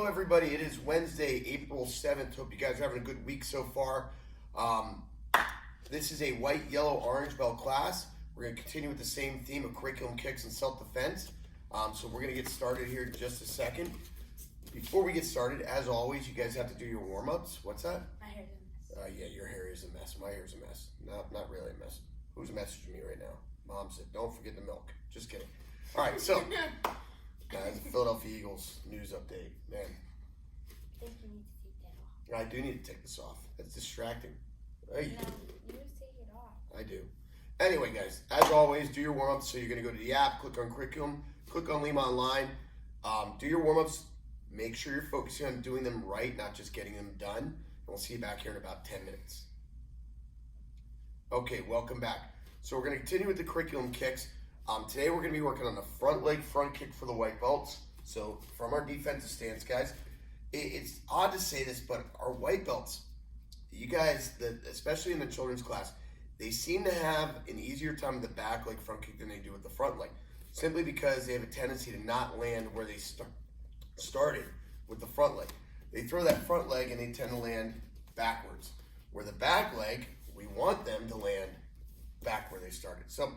Hello, everybody. It is Wednesday, April 7th. Hope you guys are having a good week so far. This is a white, yellow, orange belt class. We're going to continue with the same theme of curriculum, kicks, and self-defense. So we're going to get started here in just a second. Before we get started, as always, you guys have to do your warm-ups. What's that? My hair's a mess. Yeah, your hair is a mess. My hair's a mess. Not really a mess. Who's messaging me right now? Mom said, don't forget the milk. Just kidding. All right, so... Guys, Philadelphia Eagles news update. Man, I think you need to take that off. I do need to take this off. That's distracting. Hey. No, you just take it off. I do. Anyway, guys, as always, do your warm-ups. So you're going to go to the app, click on curriculum, click on Lima Online. Do your warm-ups. Make sure you're focusing on doing them right, not just getting them done. And we'll see you back here in about 10 minutes. Okay, welcome back. So we're going to continue with the curriculum kicks. Today we're going to be working on the front leg front kick for the white belts. So from our defensive stance, guys, it's odd to say this, but our white belts, you guys, especially in the children's class, they seem to have an easier time with the back leg front kick than they do with the front leg, simply because they have a tendency to not land where they started with the front leg. They throw that front leg and they tend to land backwards, where the back leg, we want them to land back where they started. So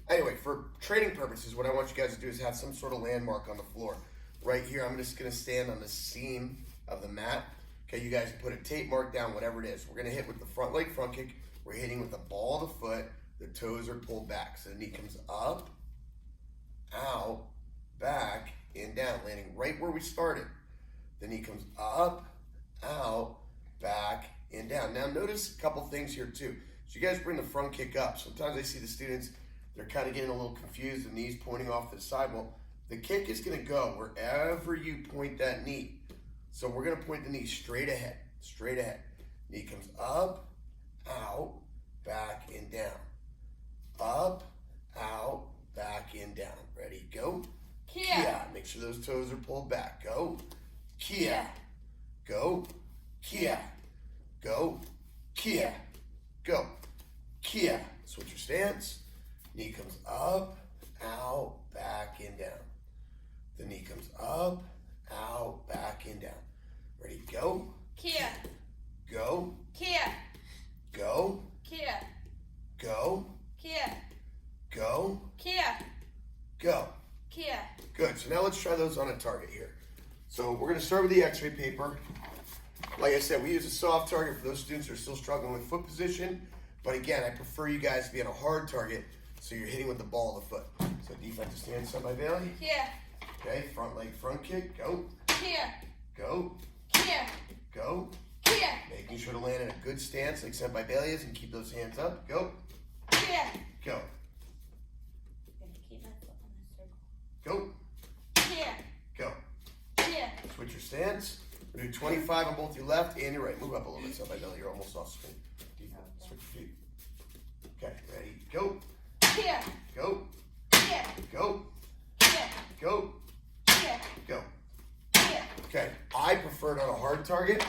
anyway, for training purposes, what I want you guys to do is have some sort of landmark on the floor. Right here, I'm just going to stand on the seam of the mat. Okay, you guys put a tape mark down, whatever it is. We're going to hit with the front leg front kick. We're hitting with the ball of the foot. The toes are pulled back. So the knee comes up, out, back, and down, landing right where we started. The knee comes up, out, back, and down. Now notice a couple things here too. So you guys bring the front kick up. Sometimes I see the students, they're kind of getting a little confused, the knee's pointing off to the side. Well, the kick is going to go wherever you point that knee. So we're going to point the knee straight ahead, straight ahead. Knee comes up, out, back, and down. Up, out, back, and down. Ready, go. Kia. Make sure those toes are pulled back. Go. Kia. Go. Kia. Go. Kia. Go. Kia. Switch your stance. Knee comes up, out, back, and down. The knee comes up, out, back, and down. Ready, go. Kia. Go. Kia. Go. Kia. Go. Kia. Go. Kia. Go. Kia. Good, so now let's try those on a target here. So we're gonna start with the x-ray paper. Like I said, we use a soft target for those students who are still struggling with foot position. But again, I prefer you guys to be on a hard target, so you're hitting with the ball of the foot. So defensive stance, side by Bailey. Kia. Okay, front leg, front kick, go. Kia. Go. Kia. Go. Kia. Making sure to land in a good stance like sent by Bailey is and keep those hands up. Go. Kia. Go. I'm gonna keep my foot on the circle. Go. Kia. Go. Kia. Switch your stance. We're doing 25 on both your left and your right. Move up a little bit, sent by Bailey. You're almost off screen. Switch your feet. Okay, ready, go. Kia. Go. Kia. Go. Kia. Go. Kia. Go. Kia. Okay, I prefer it on a hard target.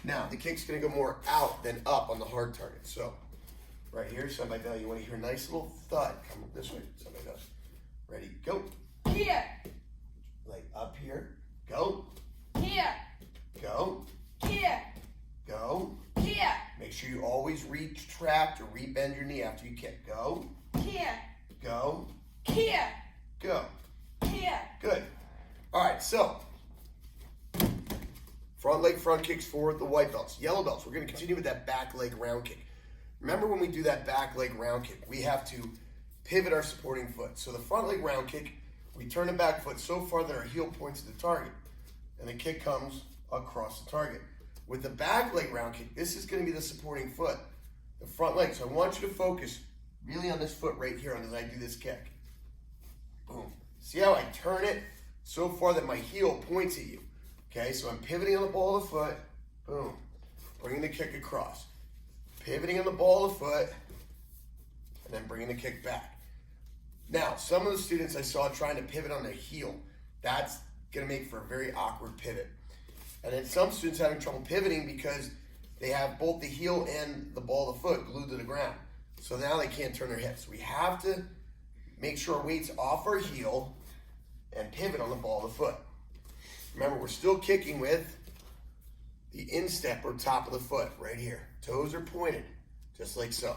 Now, the kick's gonna go more out than up on the hard target. So, right here, side by Bailey, you wanna hear a nice little thud. Come this way, side by Bailey. Ready, go. Kia. Like up here, go. Kia. Go. Kia. Go. Kia. Make sure you always retract or rebend your knee after you kick. Go. Kia. Go. Kia. Go. Kia. Good. All right, so front leg front kicks for the white belts. Yellow belts, we're going to continue with that back leg round kick. Remember when we do that back leg round kick, we have to pivot our supporting foot. So the front leg round kick, we turn the back foot so far that our heel points to the target, and the kick comes across the target. With the back leg round kick, this is going to be the supporting foot, the front leg. So I want you to focus really on this foot right here as I do this kick. Boom. See how I turn it so far that my heel points at you? Okay, so I'm pivoting on the ball of the foot. Boom. Bringing the kick across. Pivoting on the ball of the foot. And then bringing the kick back. Now, some of the students I saw trying to pivot on their heel. That's going to make for a very awkward pivot. And then some students having trouble pivoting because they have both the heel and the ball of the foot glued to the ground. So now they can't turn their hips. We have to make sure our weight's off our heel and pivot on the ball of the foot. Remember, we're still kicking with the instep or top of the foot right here. Toes are pointed, just like so.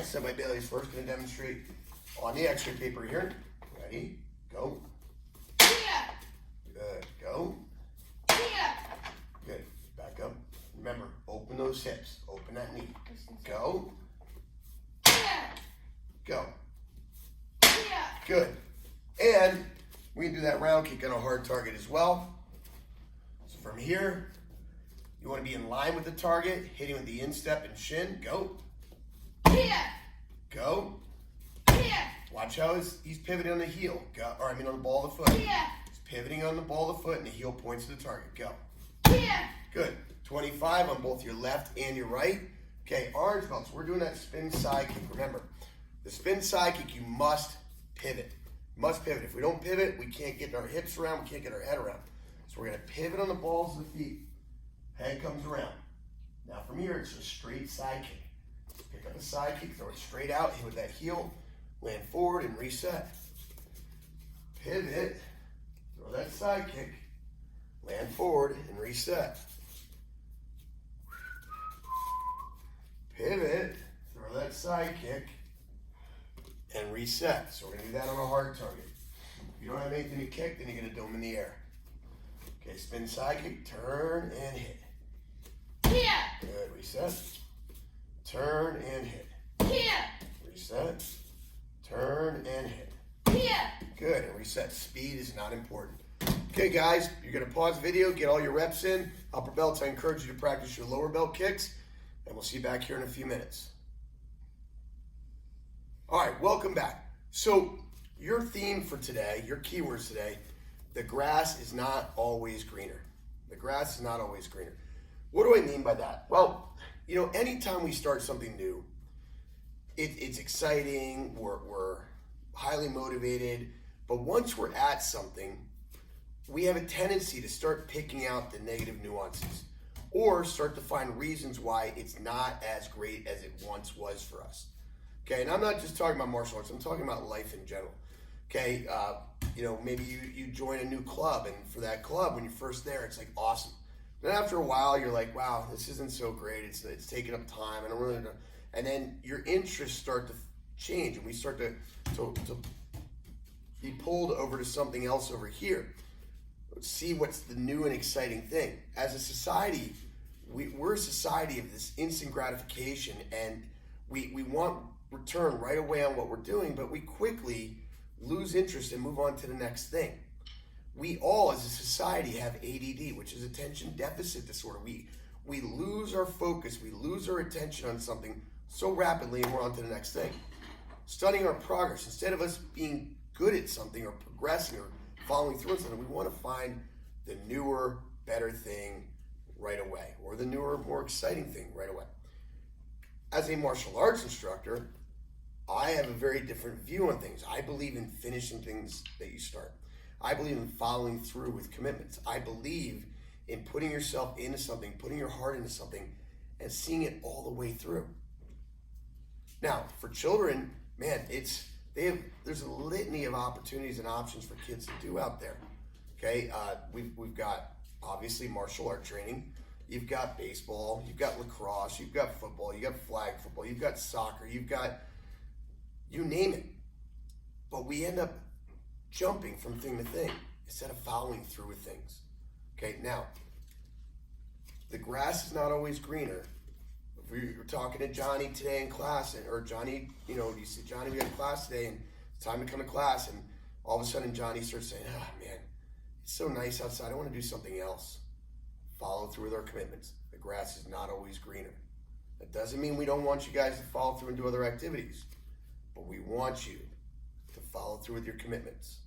Semi Bailey's first going to demonstrate on the x-ray paper here. Ready? Go. Yeah. Good. Go. Yeah. Good. Back up. Remember, open those hips. Open that knee. Go. Yeah. Go. Yeah. Good. And we can do that round kick on a hard target as well. So from here, you want to be in line with the target, hitting with the instep and shin. Go. Yeah. Go. Yeah. Watch how he's pivoting on the heel. Go. Or I mean on the ball of the foot. Yeah. He's pivoting on the ball of the foot and the heel points to the target. Go. Yeah. Good. 25 on both your left and your right. Okay, orange belts. We're doing that spin side kick. Remember, the spin side kick, you must pivot. Must pivot. If we don't pivot, we can't get our hips around, we can't get our head around. So we're going to pivot on the balls of the feet. Head comes around. Now from here, it's a straight side kick. Pick up a side kick, throw it straight out, hit with that heel, land forward and reset. Pivot, throw that side kick, land forward and reset. Pivot, throw that side kick, and reset. So we're going to do that on a hard target. If you don't have anything to kick, then you're going to do them in the air. Okay, spin side kick, turn and hit. Yeah. Good, reset. Turn and hit. Yeah. Reset. Turn and hit. Yeah. Good, and reset. Speed is not important. Okay, guys, you're going to pause the video, get all your reps in. Upper belts, I encourage you to practice your lower belt kicks, and we'll see you back here in a few minutes. All right, welcome back. So your theme for today, your keywords today, the grass is not always greener. The grass is not always greener. What do I mean by that? Well, you know, anytime we start something new, it's exciting, we're highly motivated, but once we're at something, we have a tendency to start picking out the negative nuances or start to find reasons why it's not as great as it once was for us. Okay, and I'm not just talking about martial arts, I'm talking about life in general. Okay, you know, maybe you join a new club, and for that club, when you're first there, it's like awesome. Then after a while, you're like, wow, this isn't so great. It's taking up time. I don't really know. And then your interests start to change, and we start to be pulled over to something else over here. See what's the new and exciting thing. As a society, we're a society of this instant gratification, and we want return right away on what we're doing, but we quickly lose interest and move on to the next thing. We all, as a society, have ADD, which is attention deficit disorder. We lose our focus, we lose our attention on something so rapidly, and we're on to the next thing. Studying our progress, instead of us being good at something or progressing or following through on something, we want to find the newer, better thing right away, or the newer, more exciting thing right away. As a martial arts instructor, I have a very different view on things. I believe in finishing things that you start. I believe in following through with commitments. I believe in putting yourself into something, putting your heart into something, and seeing it all the way through. Now, for children, man, there's a litany of opportunities and options for kids to do out there. Okay, we've got obviously martial art training. You've got baseball, you've got lacrosse, you've got football, you've got flag football, you've got soccer, you've got, you name it. But we end up jumping from thing to thing instead of following through with things. Okay, now, the grass is not always greener. If we were talking to Johnny today in class, or Johnny, you know, you say, Johnny, we have class today, and it's time to come to class, and all of a sudden Johnny starts saying, man, it's so nice outside, I want to do something else. Follow through with our commitments. The grass is not always greener. That doesn't mean we don't want you guys to follow through and do other activities, but we want you to follow through with your commitments.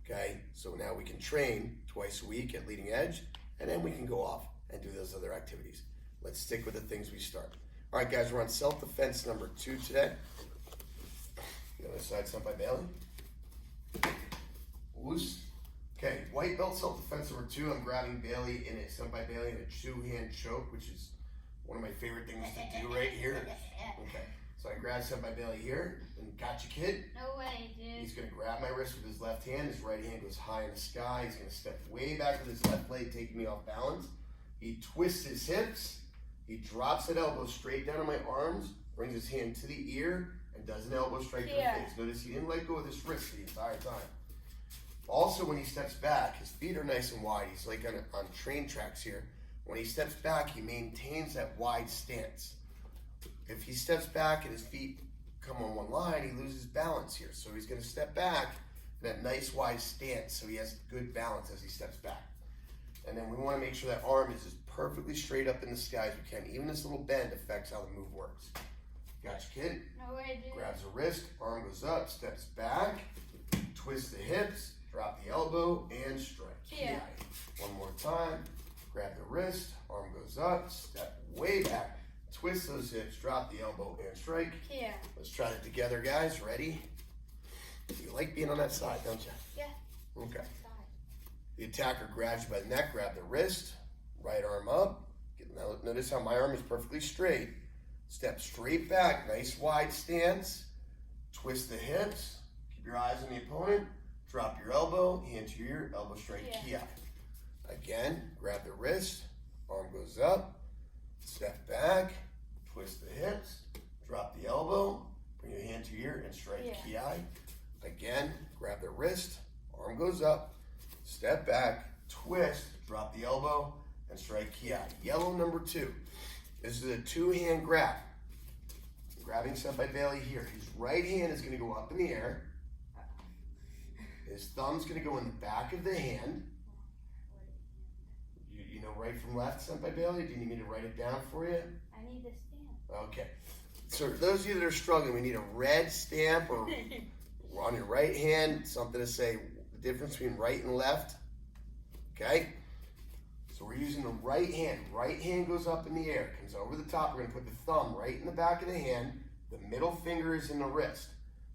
Okay, so now we can train twice a week at Leading Edge, and then we can go off and do those other activities. Let's stick with the things we start. All right, guys, we're on self-defense number 2 today. The other side, sent by Bailey. Loose. Okay, white belt self-defense number 2. I'm grabbing Bailey in it, sent by Bailey in a 2-hand choke, which is one of my favorite things to do right here. Okay, So I grab Senpai Bailey here, and gotcha kid. No way, dude. He's gonna grab my wrist with his left hand. His right hand goes high in the sky. He's gonna step way back with his left leg, taking me off balance. He twists his hips. He drops that elbow straight down on my arms, brings his hand to the ear, and does an elbow strike to the face. Notice he didn't let go of his wrist the entire time. Also, when he steps back, his feet are nice and wide. He's like on train tracks here. When he steps back, he maintains that wide stance. If he steps back and his feet come on one line, he loses balance here. So he's going to step back in that nice wide stance so he has good balance as he steps back. And then we want to make sure that arm is as perfectly straight up in the sky as we can. Even this little bend affects how the move works. Gotcha, kid? No way, dude. Grabs the wrist, arm goes up, steps back, twists the hips, drop the elbow, and strike. Yeah. One more time. Grab the wrist, arm goes up, step way back, twist those hips, drop the elbow, and strike. Yeah. Let's try it together, guys. Ready? You like being on that side, don't you? Yeah. Okay. The attacker grabs you by the neck, grab the wrist, right arm up. Now notice how my arm is perfectly straight. Step straight back, nice wide stance. Twist the hips. Keep your eyes on the opponent. Drop your elbow, hand to your ear, elbow straight, ki. Again, grab the wrist, arm goes up, step back, twist the hips, drop the elbow, bring your hand to your ear and strike ki. Again, grab the wrist, arm goes up, step back, twist, drop the elbow, and strike ki. Yellow number 2. This is a 2-hand grab. Grabbing Senpai Bailey here. His right hand is going to go up in the air. His thumb's going to go in the back of the hand. You know right from left, Senpai Bailey? Do you need me to write it down for you? I need the stamp. Okay. So those of you that are struggling, we need a red stamp or on your right hand, something to say the difference between right and left. Okay? So we're using the right hand. Right hand goes up in the air, comes over the top. We're going to put the thumb right in the back of the hand. The middle finger is in the wrist.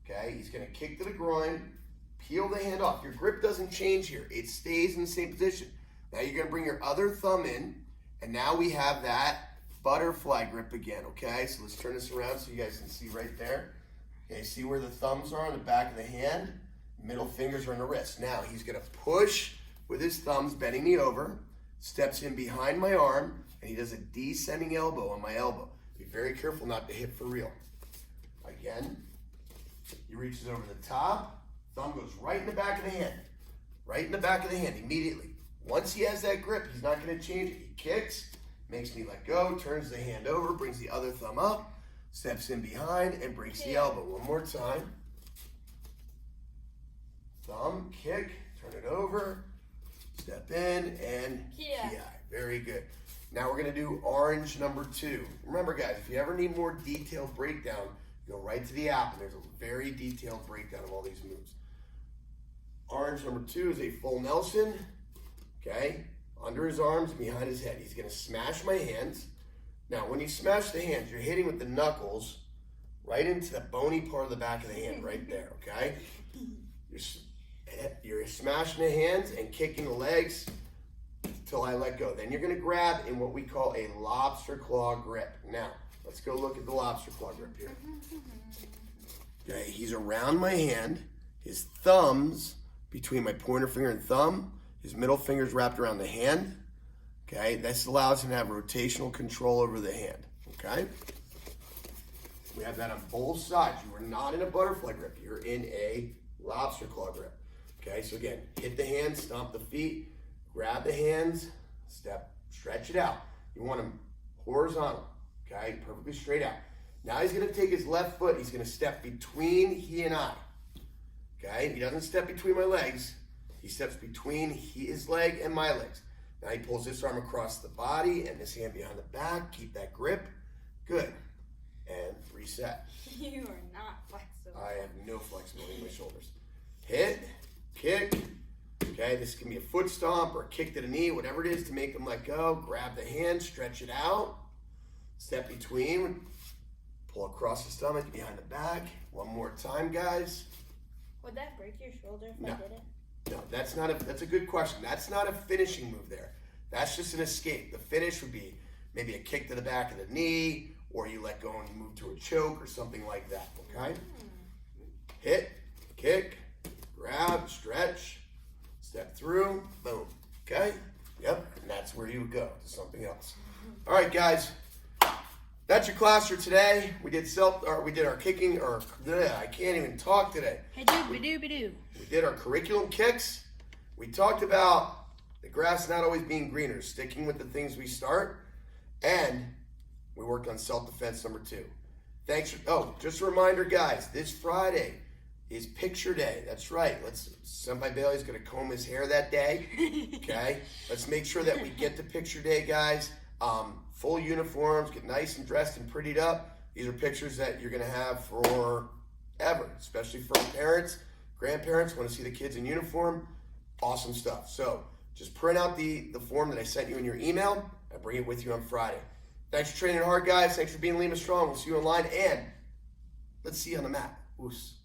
Okay? He's going to kick to the groin, peel the hand off. Your grip doesn't change here. It stays in the same position. Now you're going to bring your other thumb in, and now we have that butterfly grip again, okay? So let's turn this around so you guys can see right there. Okay, see where the thumbs are on the back of the hand? Middle fingers are on the wrist. Now he's going to push with his thumbs, bending me over, steps in behind my arm, and he does a descending elbow on my elbow. Be very careful not to hit for real. Again, he reaches over the top, thumb goes right in the back of the hand. Right in the back of the hand immediately. Once he has that grip, he's not going to change it. He kicks, makes me let go, turns the hand over, brings the other thumb up, steps in behind, and breaks the elbow. One more time. Thumb, kick, turn it over, step in, and ki. Very good. Now we're going to do orange number 2. Remember, guys, if you ever need more detailed breakdown, go right to the app, and there's a very detailed breakdown of all these moves. Orange number 2 is a full Nelson. Okay, under his arms, behind his head. He's going to smash my hands. Now, when you smash the hands, you're hitting with the knuckles right into the bony part of the back of the hand right there, okay? You're smashing the hands and kicking the legs till I let go. Then you're going to grab in what we call a lobster claw grip. Now, let's go look at the lobster claw grip here. Okay, he's around my hand. His thumbs between my pointer finger and thumb. His middle finger's wrapped around the hand. Okay, this allows him to have rotational control over the hand. Okay, we have that on both sides. You are not in a butterfly grip. You're in a lobster claw grip. Okay, so again, hit the hands, stomp the feet, grab the hands, step, stretch it out. You want them horizontal. Okay, perfectly straight out. Now he's going to take his left foot. He's going to step between he and I. Okay, he doesn't step between my legs. He steps between his leg and my legs. Now he pulls this arm across the body and this hand behind the back. Keep that grip. Good. And reset. You are not flexible. I have no flexibility in my shoulders. Hit, kick. Okay, this can be a foot stomp or a kick to the knee, whatever it is to make them let go. Grab the hand, stretch it out. Step between. Pull across the stomach, behind the back. One more time, guys. Would that break your shoulder if I did it? No, that's a good question. That's not a finishing move there. That's just an escape. The finish would be maybe a kick to the back of the knee or you let go and you move to a choke or something like that, okay? Hit, kick, grab, stretch, step through, boom, okay? Yep, and that's where you would go to something else. All right, guys, that's your class for today. We did our kicking, I can't even talk today. We did our curriculum kicks. We talked about the grass not always being greener, sticking with the things we start, and we worked on self-defense number 2. Thanks. Just a reminder, guys, this Friday is picture day. That's right. Senpai Bailey's going to comb his hair that day. Okay? Let's make sure that we get to picture day, guys. Full uniforms, get nice and dressed and prettied up. These are pictures that you're going to have forever, especially for parents, grandparents, want to see the kids in uniform. Awesome stuff. So just print out the form that I sent you in your email and bring it with you on Friday. Thanks for training hard, guys. Thanks for being Lima Strong. We'll see you online, and let's see you on the mat. Oos.